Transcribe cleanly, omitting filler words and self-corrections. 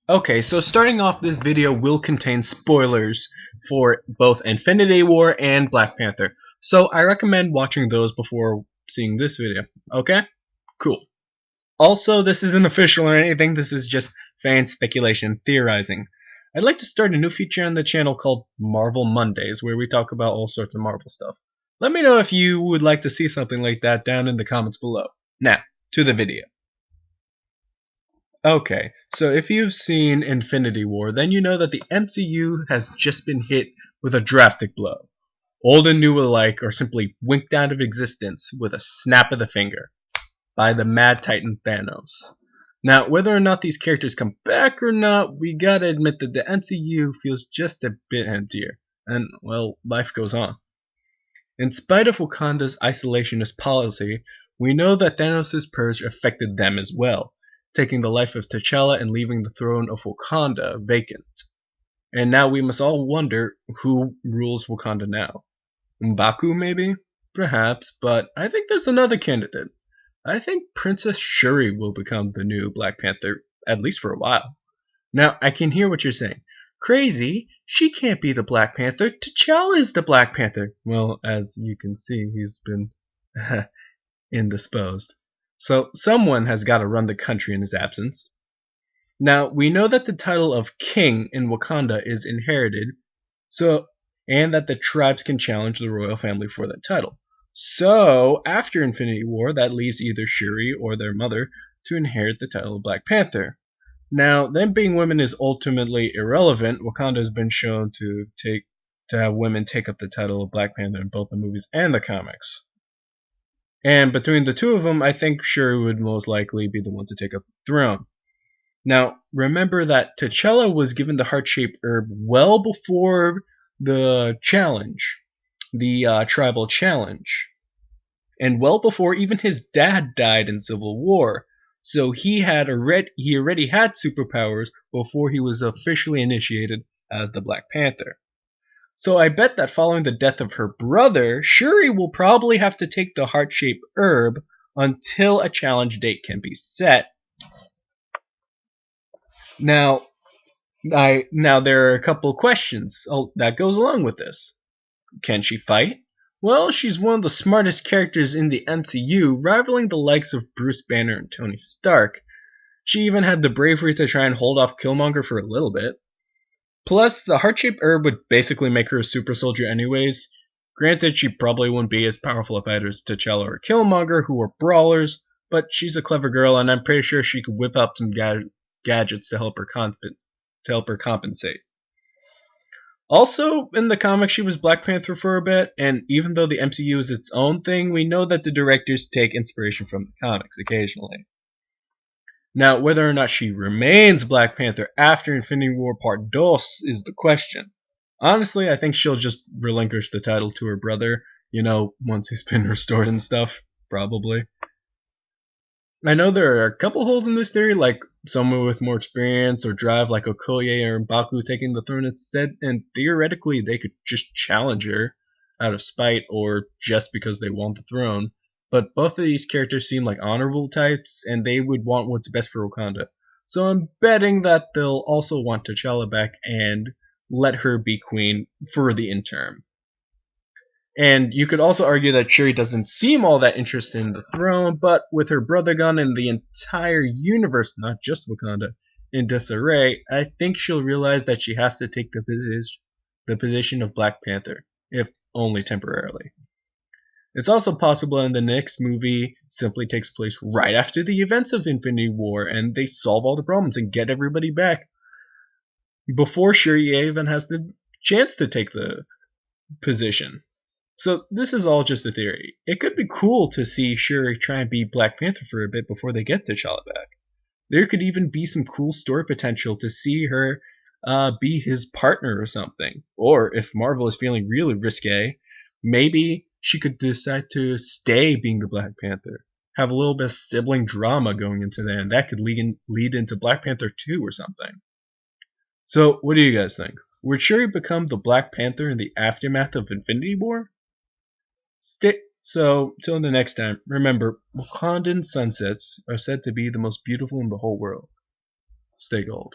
Okay, so starting off, this video will contain spoilers for both Infinity War and Black Panther. So I recommend watching those before seeing this video. Okay? Cool. Also, this isn't official or anything, this is just fan speculation, theorizing. I'd like to start a new feature on the channel called Marvel Mondays, where we talk about all sorts of Marvel stuff. Let me know if you would like to see something like that down in the comments below. Now, to the video. Okay, so if you've seen Infinity War, then you know that the MCU has just been hit with a drastic blow. Old and new alike are simply winked out of existence with a snap of the finger by the Mad Titan Thanos. Now, whether or not these characters come back or not, we gotta admit that the MCU feels just a bit emptier, and, well, life goes on. In spite of Wakanda's isolationist policy, we know that Thanos' purge affected them as well, taking the life of T'Challa and leaving the throne of Wakanda vacant. And now we must all wonder who rules Wakanda now. M'Baku maybe? Perhaps, but I think there's another candidate. I think Princess Shuri will become the new Black Panther, at least for a while. Now, I can hear what you're saying. Crazy, she can't be the Black Panther, T'Challa is the Black Panther. Well, as you can see, he's been indisposed. So someone has got to run the country in his absence. Now, we know that the title of king in Wakanda is inherited, and that the tribes can challenge the royal family for that title. So, after Infinity War, that leaves either Shuri or their mother to inherit the title of Black Panther. Now, them being women is ultimately irrelevant. Wakanda has been shown to have women take up the title of Black Panther in both the movies and the comics. And between the two of them, I think Shuri would most likely be the one to take up the throne. Now, remember that T'Challa was given the heart-shaped herb well before the challenge, the tribal challenge, and well before even his dad died in Civil War. So he already had superpowers before he was officially initiated as the Black Panther. So I bet that following the death of her brother, Shuri will probably have to take the heart-shaped herb until a challenge date can be set. Now there are a couple questions that goes along with this. Can she fight? Well, she's one of the smartest characters in the MCU, rivaling the likes of Bruce Banner and Tony Stark. She even had the bravery to try and hold off Killmonger for a little bit. Plus, the heart-shaped herb would basically make her a super soldier anyways. Granted, she probably wouldn't be as powerful a fighter as T'Challa or Killmonger, who were brawlers, but she's a clever girl, and I'm pretty sure she could whip up some gadgets to help her compensate. Also, in the comics, she was Black Panther for a bit, and even though the MCU is its own thing, we know that the directors take inspiration from the comics occasionally. Now, whether or not she remains Black Panther after Infinity War Part 2 is the question. Honestly, I think she'll just relinquish the title to her brother, once he's been restored and stuff, probably. I know there are a couple holes in this theory, like someone with more experience or drive like Okoye or M'Baku taking the throne instead, and theoretically they could just challenge her out of spite or just because they want the throne. But both of these characters seem like honorable types, and they would want what's best for Wakanda. So I'm betting that they'll also want T'Challa back and let her be queen for the interim. And you could also argue that Shuri doesn't seem all that interested in the throne, but with her brother gone and the entire universe, not just Wakanda, in disarray, I think she'll realize that she has to take the position of Black Panther, if only temporarily. It's also possible that the next movie simply takes place right after the events of Infinity War, and they solve all the problems and get everybody back before Shuri even has the chance to take the position. So this is all just a theory. It could be cool to see Shuri try and be Black Panther for a bit before they get T'Challa back. There could even be some cool story potential to see her be his partner or something. Or if Marvel is feeling really risque, maybe she could decide to stay being the Black Panther. Have a little bit of sibling drama going into there, and that could lead into Black Panther 2 or something. So what do you guys think? Would Shuri become the Black Panther in the aftermath of Infinity War? So, till the next time, remember, Wakandan sunsets are said to be the most beautiful in the whole world. Stay gold.